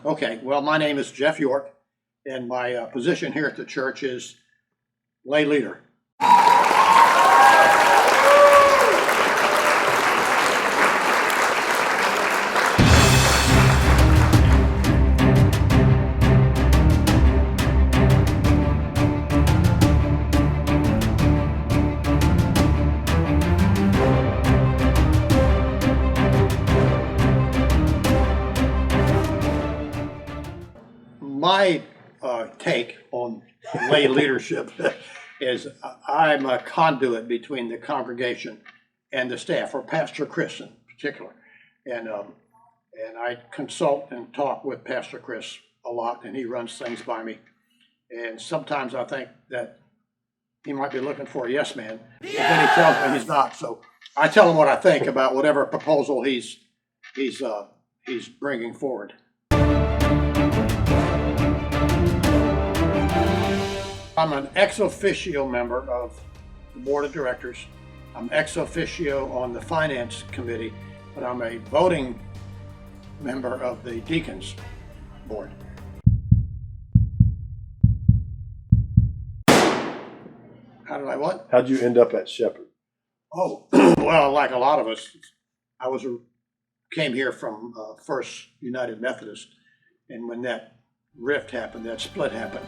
Okay, well, my name is Jeff York, and my position here at the church is lay leader. My take on lay leadership is I'm a conduit between the congregation and the staff, or Pastor Chris in particular. And I consult and talk with Pastor Chris a lot, and he runs things by me. And sometimes I think that he might be looking for a yes man, but then he tells me he's not. So I tell him what I think about whatever proposal he's bringing forward. I'm an ex officio member of the board of directors. I'm ex officio on the finance committee, but I'm a voting member of the deacons board. How did I what? How'd you end up at Shepherd? Oh, well, like a lot of us, I came here from First United Methodist, and when that rift happened, that split happened,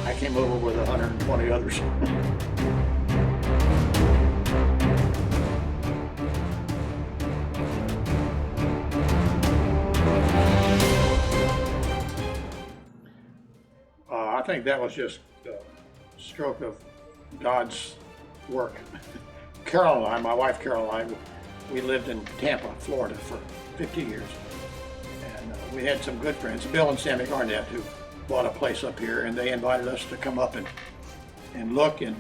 I came over with 120 others. I think that was just a stroke of God's work. Carol and I, my wife Carol and I, we lived in Tampa, Florida for 50 years. And we had some good friends, Bill and Sammy Garnett, who bought a place up here, and they invited us to come up and look and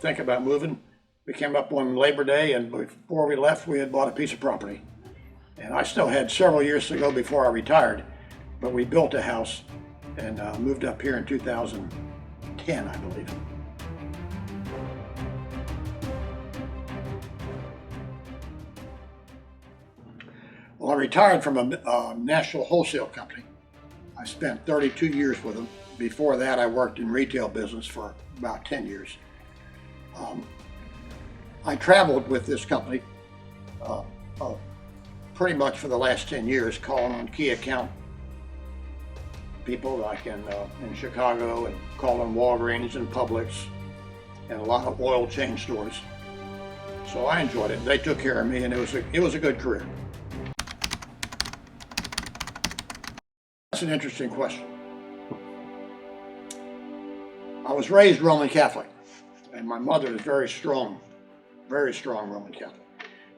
think about moving. We came up on Labor Day, and before we left, we had bought a piece of property. And I still had several years to go before I retired, but we built a house and moved up here in 2010, I believe. Well, I retired from a national wholesale company. I spent 32 years with them. Before that, I worked in retail business for about 10 years. I traveled with this company pretty much for the last 10 years, calling on key account people like in Chicago, and calling Walgreens and Publix and a lot of oil change stores. So I enjoyed it. They took care of me, and it was a good career. That's an interesting question. I was raised Roman Catholic, and my mother is very strong Roman Catholic.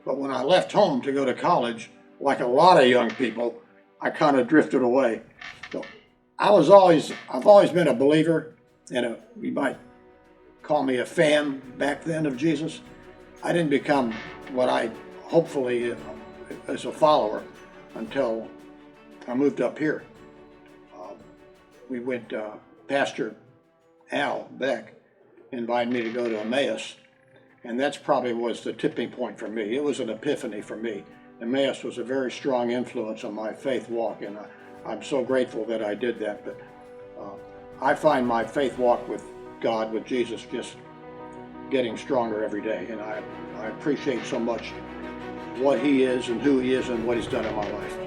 But when I left home to go to college, like a lot of young people, I kind of drifted away. So I've always been a believer, and you might call me a fan back then of Jesus. I didn't become what I hopefully as a follower until I moved up here. We went, Pastor Al Beck invited me to go to Emmaus, and that's probably was the tipping point for me. It was an epiphany for me. Emmaus was a very strong influence on my faith walk, and I'm so grateful that I did that. But I find my faith walk with God, with Jesus, just getting stronger every day, and I appreciate so much what He is and who He is and what He's done in my life.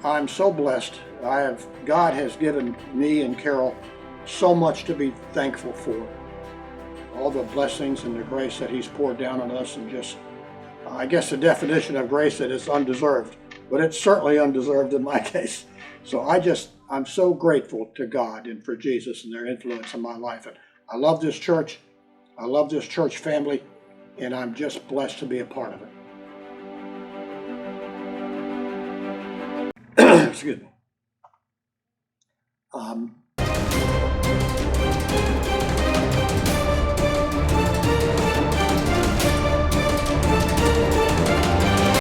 I'm so blessed. God has given me and Carol so much to be thankful for. All the blessings and the grace that He's poured down on us, and just, I guess the definition of grace that is undeserved, but it's certainly undeserved in my case. So I'm so grateful to God and for Jesus and their influence in my life. And I love this church. I love this church family, and I'm just blessed to be a part of it. Excuse me.